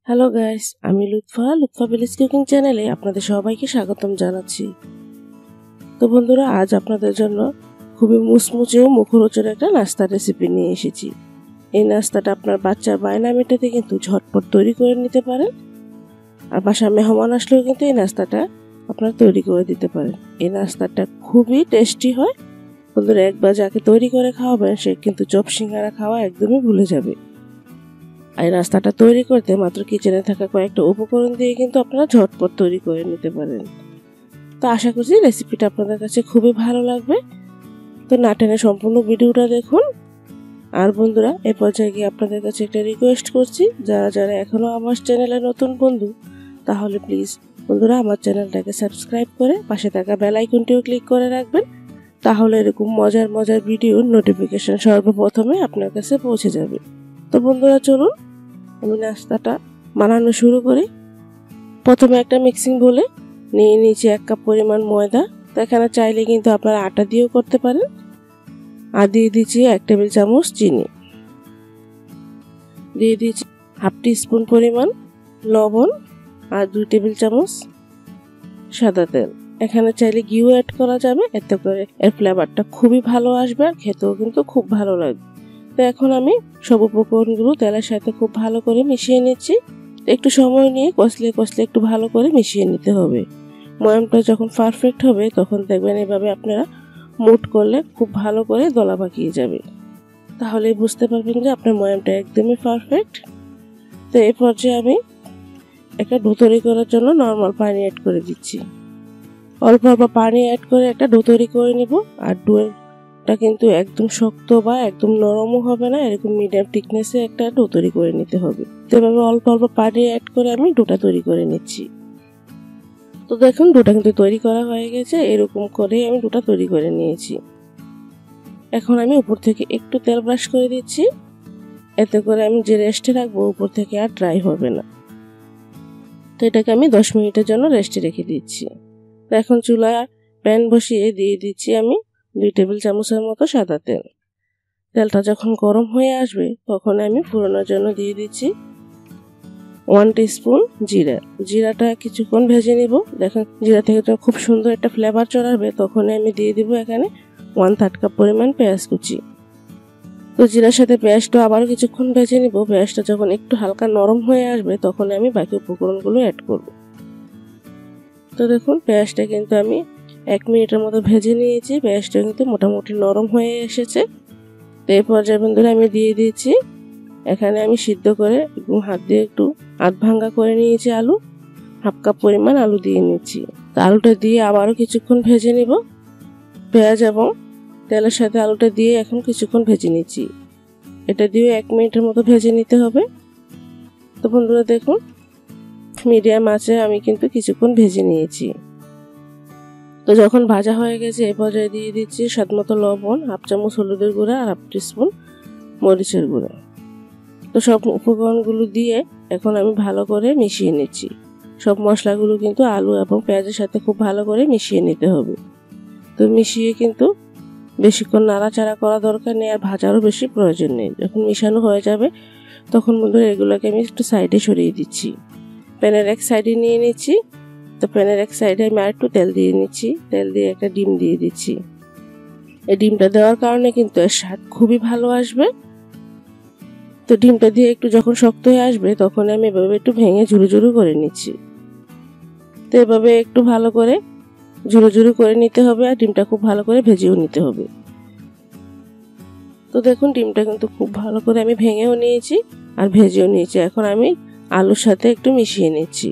Hello guys, আমি Lutfa village cooking চ্যানেলে আপনাদের সবাইকে স্বাগতম জানাচ্ছি। তো বন্ধুরা, আজ আপনাদের জন্য খুবই মুচমুচে ও মুখরোচক একটা নাস্তার রেসিপি নিয়ে এসেছি। এই নাস্তাটা আপনার বাচ্চার বায়না মেটাতে কিন্তু ঝটপট তৈরি করে নিতে পারেন, আর বাসায় মেহমান আসলেও কিন্তু এই নাস্তাটা আপনারা তৈরি করে দিতে পারেন। এই নাস্তাটা খুবই টেস্টি হয়। বন্ধুরা, একবার যাকে তৈরি করে খাওয়াবেন সে কিন্তু চপ সিঙ্গারা খাওয়া একদমই ভুলে যাবে। এই নাস্তাটা তৈরি করতে মাত্র কিচেনে থাকা কয়েকটা উপকরণ দিয়ে কিন্তু আপনারা ঝটপট তৈরি করে নিতে পারেন। তো আশা করছি রেসিপিটা আপনাদের কাছে খুবই ভালো লাগবে। তো না টেনে সম্পূর্ণ ভিডিওটা দেখুন। আর বন্ধুরা, এ পর্যায়ে গিয়ে আপনাদের কাছে একটা রিকোয়েস্ট করছি, যারা যারা এখনো আমার চ্যানেলে নতুন বন্ধু, তাহলে প্লিজ বন্ধুরা আমার চ্যানেলটাকে সাবস্ক্রাইব করে পাশে থাকা বেল আইকনটিও ক্লিক করে রাখবেন। তাহলে এরকম মজার মজার ভিডিওর নোটিফিকেশন সর্বপ্রথমে আপনার কাছে পৌঁছে যাবে। তো বন্ধুরা, চলুন আমি নাস্তাটা বানানো শুরু করি। প্রথমে একটা মিক্সিং বলে নিয়ে নিয়েছি 1 কাপ পরিমাণ ময়দা। তো এখানে চাইলে কিন্তু আপনারা আটা দিয়েও করতে পারেন। আর দিয়ে দিচ্ছি 1 টেবিল চামচ চিনি, দিয়ে দিচ্ছি হাফ টিস্পুন পরিমাণ লবণ আর 2 টেবিল চামচ সাদা তেল। এখানে চাইলে ঘিও অ্যাড করা যাবে, এতে করে এর ফ্লেভারটা খুবই ভালো আসবে আর খেতেও কিন্তু খুব ভালো লাগবে। তো এখন আমি সব উপকরণগুলো তেলের সাথে খুব ভালো করে মিশিয়ে নিচ্ছি। একটু সময় নিয়ে কষলে একটু ভালো করে মিশিয়ে নিতে হবে। ময়ামটা যখন পারফেক্ট হবে তখন দেখবেন এভাবে আপনারা মুট করলে খুব ভালো করে দলা পাকিয়ে যাবে। তাহলেই বুঝতে পারবেন যে আপনার ময়ামটা একদমই পারফেক্ট। তো এই পর্যায়ে আমি একটা ডো তৈরি করার জন্য নর্মাল পানি অ্যাড করে দিচ্ছি। অল্প অল্প পানি অ্যাড করে একটা ডো তৈরি করে নিব। আর ডোটা কিন্তু একদম শক্ত বা একদম নরমও হবে না, এরকম মিডিয়াম থিকনেসে একটা ডো তৈরি করে নিতে হবে। তো এভাবে অল্প অল্প পানি অ্যাড করে আমি ডোটা তৈরি করে নিচ্ছি। তো দেখুন, ডোটা কিন্তু তৈরি করা হয়ে গেছে। এরকম করে আমি ডোটা তৈরি করে নিয়েছি। এখন আমি উপর থেকে একটু তেল ব্রাশ করে দিচ্ছি, এতে করে আমি যে রেস্টে রাখবো উপর থেকে আর ড্রাই হবে না। তো এটাকে আমি 10 মিনিটের জন্য রেস্টে রেখে দিচ্ছি। তো এখন চুলায় প্যান বসিয়ে দিয়ে দিচ্ছি আমি 2 টেবিল চামচের মতো সাদা তেল। তেলটা যখন গরম হয়ে আসবে তখন আমি ফোড়নের জন্য দিয়ে দিচ্ছি 1 টিস্পুন জিরাটা কিছুক্ষণ ভেজে নিব। দেখেন জিরা থেকে যখন খুব সুন্দর একটা ফ্লেভার চড়াবে তখন আমি দিয়ে দিব এখানে 1/3 কাপ পরিমাণ পেঁয়াজ কুচি। তো জিরার সাথে পেঁয়াজটা আবারও কিছুক্ষণ ভেজে নিব। পেঁয়াজটা যখন একটু হালকা নরম হয়ে আসবে তখন আমি বাকি উপকরণগুলো অ্যাড করব। তো দেখুন, পেঁয়াজটা কিন্তু আমি 1 মিনিটের মতো ভেজে নিয়েছি। পেঁয়াজটা কিন্তু মোটামুটি নরম হয়ে এসেছে। তো এই পর্যায়ে বন্ধুরা আমি দিয়ে দিয়েছি এখানে আমি সিদ্ধ করে হাত দিয়ে একটু আধ ভাঙ্গা করে নিয়েছি আলু। 1/2 কাপ পরিমাণ আলু দিয়ে নিচ্ছি। তো আলুটা দিয়ে আবারও কিছুক্ষণ ভেজে নিব। পেঁয়াজ এবং তেলের সাথে আলুটা দিয়ে এখন কিছুক্ষণ ভেজে নিচ্ছি। এটা দিয়ে 1 মিনিটের মতো ভেজে নিতে হবে। তো বন্ধুরা দেখুন, মিডিয়াম আঁচে আমি কিন্তু কিছুক্ষণ ভেজে নিয়েছি। তো যখন ভাজা হয়ে গেছে এই পর্যায়ে দিয়ে দিচ্ছি স্বাদমতো লবণ, 1/2 চামচ হলুদের গুঁড়া আর 1/2 টিস্পুন মরিচের গুঁড়া। তো সব উপকরণগুলো দিয়ে এখন আমি ভালো করে মিশিয়ে নিচ্ছি। সব মশলাগুলো কিন্তু আলু এবং পেঁয়াজের সাথে খুব ভালো করে মিশিয়ে নিতে হবে। তো মিশিয়ে কিন্তু বেশিক্ষণ নাড়াচাড়া করা দরকার নেই, আর ভাজারও বেশি প্রয়োজন নেই। যখন মিশানো হয়ে যাবে তখন বন্ধুরা এগুলোকে আমি একটু সাইডে সরিয়ে দিচ্ছি। প্যানের এক সাইডে নিয়ে নিচ্ছি। তো প্যানের এক সাইডে আমি আর একটু তেল দিয়ে নিচ্ছি। তেল দিয়ে একটা ডিম দিয়ে দিচ্ছি। এই ডিমটা দেওয়ার কারণে কিন্তু এর স্বাদ খুবই ভালো আসবে। তো ডিমটা দিয়ে একটু যখন শক্ত হয়ে আসবে তখন আমি এভাবে একটু ভেঙে ঝুরু ঝুরু করে নিচ্ছি। তো এভাবে একটু ভালো করে ঝুরু ঝুরু করে নিতে হবে, আর ডিমটা খুব ভালো করে ভেজেও নিতে হবে। তো দেখুন, ডিমটা কিন্তু খুব ভালো করে আমি ভেঙেও নিয়েছি আর ভেজেও নিয়েছি। এখন আমি আলুর সাথে একটু মিশিয়ে নিচ্ছি।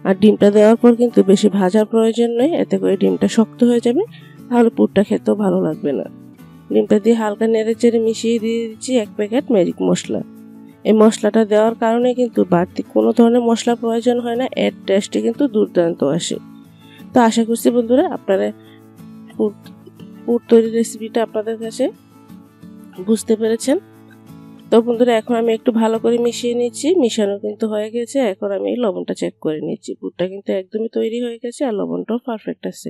আর ডিমটা দেওয়ার পর কিন্তু বেশি ভাজার প্রয়োজন নেই, এতে করে ডিমটা শক্ত হয়ে যাবে, তাহলে পুরটা খেতেও ভালো লাগবে না। ডিমটা দিয়ে হালকা নেড়ে চেড়ে মিশিয়ে দিয়ে দিচ্ছি 1 প্যাকেট ম্যাজিক মশলা। এই মশলাটা দেওয়ার কারণে কিন্তু বাড়তি কোনো ধরনের মশলা প্রয়োজন হয় না, এর টেস্টে কিন্তু দুর্দান্ত আসে। তো আশা করছি বন্ধুরা আপনারা পুর তৈরির রেসিপিটা আপনাদের কাছে বুঝতে পেরেছেন। তো বন্ধুরা এখন আমি একটু ভালো করে মিশিয়ে নিচ্ছি। মিশানো কিন্তু হয়ে গেছে। এখন আমি লবণটা চেক করে নিচ্ছি। পুরটা কিন্তু একদমই তৈরি হয়ে গেছে আর লবণটাও পারফেক্ট আছে।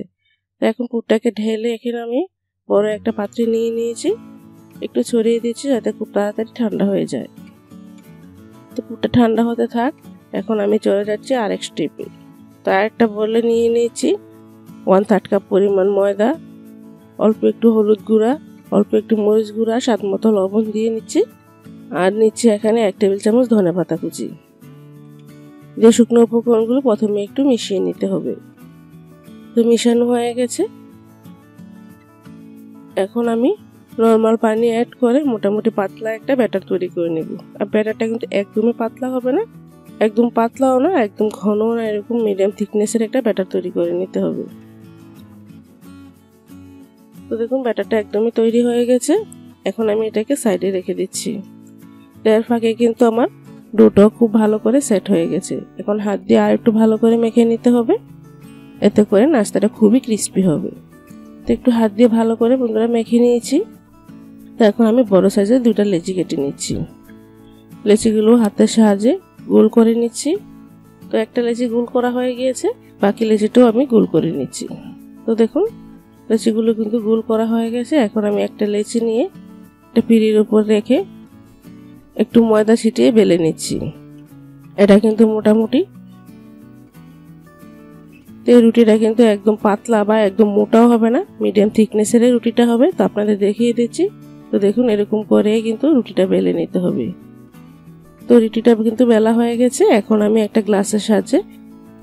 তো এখন পুরটাকে ঢেলে এখানে আমি বড় একটা পাত্রে নিয়ে নিয়েছি। একটু ছড়িয়ে দিচ্ছি যাতে খুব তাড়াতাড়ি ঠান্ডা হয়ে যায়। তো পুরটা ঠান্ডা হতে থাক। এখন আমি চলে যাচ্ছি আরেক স্টেপে। তো আরেকটা বলে নিয়ে নিয়েছি 1/3 কাপ পরিমাণ ময়দা, অল্প একটু হলুদ গুঁড়া, অল্প একটু মরিচ গুঁড়া, স্বাদ মতো লবণ দিয়ে নিচ্ছি। আর নিচ্ছি এখানে 1 টেবিল চামচ ধনেপাতা কুচি। যে শুকনো উপকরণগুলো প্রথমে একটু মিশিয়ে নিতে হবে। তো মিশানো হয়ে গেছে। এখন আমি নর্মাল পানি অ্যাড করে মোটামুটি পাতলা একটা ব্যাটার তৈরি করে নেব। আর ব্যাটারটা কিন্তু একদমই পাতলা হবে না, একদম পাতলাও না, একদম ঘনও না, এরকম মিডিয়াম থিকনেসের একটা ব্যাটার তৈরি করে নিতে হবে। তো দেখুন ব্যাটারটা একদমই তৈরি হয়ে গেছে। এখন আমি এটাকে সাইডে রেখে দিচ্ছি। এর ফাঁকে কিন্তু আমার ডোটাও খুব ভালো করে সেট হয়ে গেছে। এখন হাত দিয়ে আর একটু ভালো করে মেখে নিতে হবে, এতে করে নাস্তাটা খুবই ক্রিস্পি হবে। তো একটু হাত দিয়ে ভালো করে বন্ধুরা মেখে নিয়েছি। তো এখন আমি বড় সাইজের 2টা লেচি কেটে নিচ্ছি। লেচিগুলো হাতের সাহায্যে গোল করে নিচ্ছি। তো একটা লেচি গোল করা হয়ে গিয়েছে, বাকি লেচিটাও আমি গোল করে নিচ্ছি। তো দেখুন লেচিগুলো কিন্তু গোল করা হয়ে গেছে। এখন আমি একটা লেচি নিয়ে একটা পিঁড়ির উপর রেখে একটু ময়দা ছিটিয়ে বেলে নিচ্ছি। এটা কিন্তু মোটামুটি, তো এই রুটিটা কিন্তু একদম পাতলা বা একদম মোটাও হবে না, মিডিয়াম থিকনেসের রুটিটা হবে। তো আপনাদের দেখিয়ে দিচ্ছি। তো দেখুন এরকম করে কিন্তু রুটিটা বেলে নিতে হবে। তো রুটিটা কিন্তু বেলা হয়ে গেছে। এখন আমি একটা গ্লাসের সাহায্যে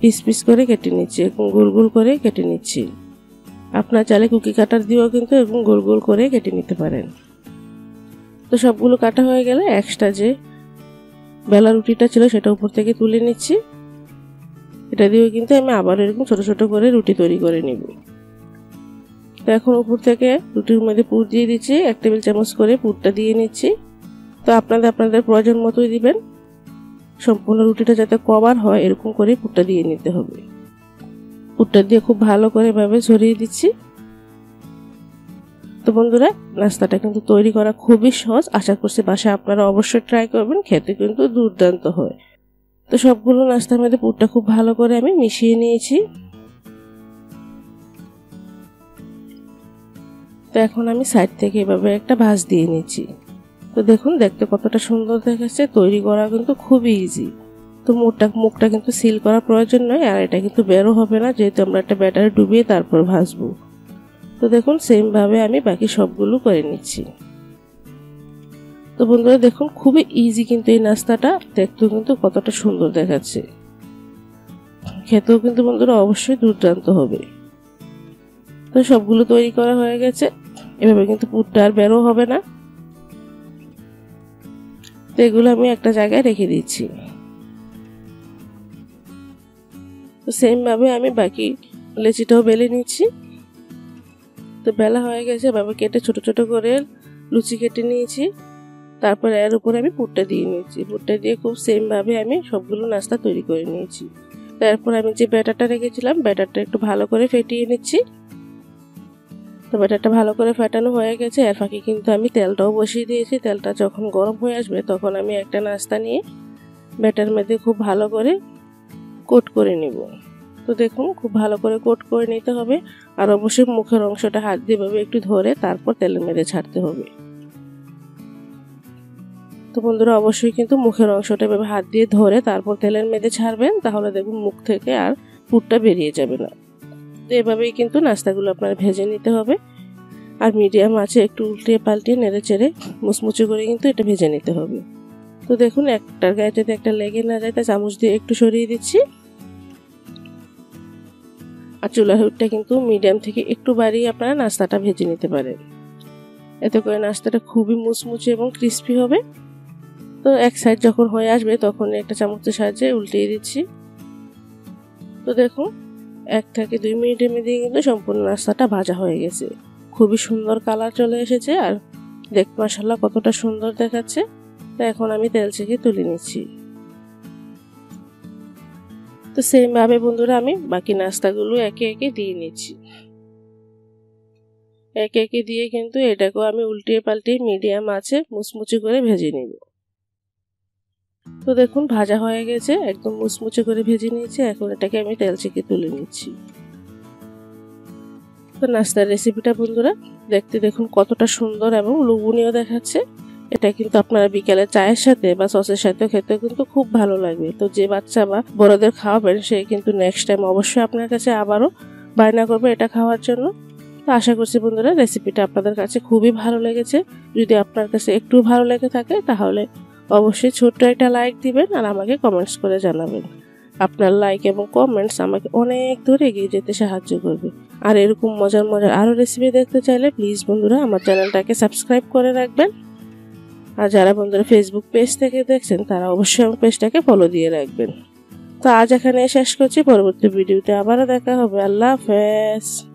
পিস পিস করে কেটে নিচ্ছি, এরকম গোল গোল করে কেটে নিচ্ছি। আপনার চাইলে কুকি কাটার দিয়েও কিন্তু এরকম গোল গোল করে কেটে নিতে পারেন। তো সবগুলো কাটা হয়ে গেলে এক্সট্রা যে বেলা রুটিটা ছিল সেটা উপর থেকে তুলে নিচ্ছি। এটা দিয়েও কিন্তু আমি আবার এরকম ছোট ছোট করে রুটি তৈরি করে নিব। তো এখন উপর থেকে রুটির মধ্যে পুর দিয়ে দিচ্ছি, 1 টেবিল চামচ করে পুরটা দিয়ে নিচ্ছি। তো আপনাদের প্রয়োজন মতোই দিবেন। সম্পূর্ণ রুটিটা যাতে কভার হয় এরকম করে পুরটা দিয়ে নিতে হবে। পুরটা দিয়ে খুব ভালো করে এভাবে ছড়িয়ে দিচ্ছি। তো বন্ধুরা নাস্তাটা কিন্তু তৈরি করা খুবই সহজ। আশা করছি বাসায় আপনারা অবশ্যই ট্রাই করবেন, খেতে কিন্তু দুর্দান্ত হয়। তো সবগুলো নাস্তার মধ্যে পুরটা খুব ভালো করে আমি মিশিয়ে নিয়েছি। তো এখন আমি সাইড থেকে এভাবে একটা ভাঁজ দিয়ে নিচ্ছি। তো দেখুন দেখতে কতটা সুন্দর দেখাচ্ছে। তৈরি করা কিন্তু খুবই ইজি। তো মুখটা কিন্তু সিল করার প্রয়োজন নয়, আর এটা কিন্তু বেরো হবে না, যেহেতু আমরা একটা ব্যাটারে ডুবিয়ে তারপর ভাজবো। তো দেখুন সেম ভাবে আমি বাকি সবগুলো করে নিচ্ছি। তো বন্ধুরা দেখুন খুবই ইজি কিন্তু এই নাস্তাটা, দেখতেও কিন্তু কতটা সুন্দর দেখাচ্ছে, খেতেও কিন্তু বন্ধুরা অবশ্যই দুর্দান্ত হবে। তো সবগুলো তৈরি করা হয়ে গেছে। এভাবে কিন্তু পুরটা আর বেরো হবে না। তো এগুলো আমি একটা জায়গায় রেখে দিচ্ছি। তো সেম ভাবে আমি বাকি লেচিটাও বেলে নিচ্ছি। তো বেলা হয়ে গেছে, এভাবে কেটে ছোট ছোট করে লুচি কেটে নিয়েছি। তারপর এর উপরে আমি পুরটা দিয়ে নিয়েছি। পুরটা দিয়ে খুব সেম ভাবে আমি সবগুলো নাস্তা তৈরি করে নিয়েছি। তারপর আমি যে ব্যাটারটা রেখেছিলাম ব্যাটারটা একটু ভালো করে ফেটিয়ে নিচ্ছি। তো ব্যাটারটা ভালো করে ফেটানো হয়ে গেছে। এর ফাঁকে কিন্তু আমি তেলটাও বসিয়ে দিয়েছি। তেলটা যখন গরম হয়ে আসবে তখন আমি একটা নাস্তা নিয়ে ব্যাটার মধ্যে খুব ভালো করে কোট করে নিব। তো দেখুন খুব ভালো করে কোট করে নিতে হবে। আর অবশ্যই মুখের অংশটা হাত দিয়ে ভাবে একটু ধরে তারপর তেলের মধ্যে ছাড়তে হবে। তো বন্ধুরা অবশ্যই কিন্তু মুখের অংশটা এভাবে হাত দিয়ে ধরে তারপর তেলের মধ্যে ছাড়বেন, তাহলে দেখুন মুখ থেকে আর পুরটা বেরিয়ে যাবে না। তো এভাবেই কিন্তু নাস্তাগুলো আপনার ভেজে নিতে হবে। আর মিডিয়াম আছে একটু উল্টে পাল্টে নেড়ে চেড়ে মুচমুচে করে কিন্তু এটা ভেজে নিতে হবে। তো দেখুন একটার গায়ে যাতে একটা লেগে না যায়, তা চামচ দিয়ে একটু সরিয়ে দিচ্ছি। আর চুলার হিটটা কিন্তু মিডিয়াম থেকে একটু বাড়িয়ে আপনারা নাস্তাটা ভেজে নিতে পারেন, এতে করে নাস্তাটা খুবই মুচমুচে এবং ক্রিস্পি হবে। তো এক সাইড যখন হয়ে আসবে তখন একটা চামচের সাহায্যে উল্টিয়ে দিচ্ছি। তো দেখুন 1 থেকে 2 মিনিটের মধ্যে কিন্তু সম্পূর্ণ নাস্তাটা ভাজা হয়ে গেছে। খুবই সুন্দর কালার চলে এসেছে আর দেখতে মাশাআল্লাহ কতটা সুন্দর দেখাচ্ছে। তো এখন আমি তেল ছেঁকে তুলে নিচ্ছি। তো সেম ভাবে বন্ধুরা আমি বাকি নাস্তাগুলো একে একে দিয়ে নিচ্ছি। একে একে দিয়ে কিন্তু এটাকেও আমি উল্টিয়ে পাল্টিয়ে মিডিয়াম আছে মুচমুচে করে ভেজে নিব। তো দেখুন ভাজা হয়ে গেছে, একদম মুচমুচে করে ভেজে নিয়েছি। এখন এটাকে আমি তেল ছেঁকে তুলে নিচ্ছি। তো নাস্তার রেসিপিটা বন্ধুরা দেখতে দেখুন কতটা সুন্দর এবং লোভনীয় দেখাচ্ছে। এটা কিন্তু আপনারা বিকেলে চায়ের সাথে বা সসের সাথে খেতে কিন্তু খুব ভালো লাগবে। তো যে বাচ্চা বা বড়দের খাওয়াবেন সে কিন্তু নেক্সট টাইম অবশ্যই আপনার কাছে আবারও বায়না করবে এটা খাওয়ার জন্য। তো আশা করছি বন্ধুরা রেসিপিটা আপনাদের কাছে খুবই ভালো লেগেছে। যদি আপনার কাছে একটু ভালো লেগে থাকে তাহলে অবশ্যই ছোট্ট একটা লাইক দিবেন আর আমাকে কমেন্টস করে জানাবেন। আপনার লাইক এবং কমেন্টস আমাকে অনেক দূর এগিয়ে যেতে সাহায্য করবে। আর এরকম মজার মজার আরও রেসিপি দেখতে চাইলে প্লিজ বন্ধুরা আমার চ্যানেলটাকে সাবস্ক্রাইব করে রাখবেন। আর যারা বন্ধুরা ফেসবুক পেজ থেকে দেখছেন তারা অবশ্যই আমার পেজটাকে ফলো দিয়ে রাখবেন। তো আজ এখানে শেষ করছি, পরবর্তী ভিডিওতে আবারও দেখা হবে। আল্লাহ হাফেজ।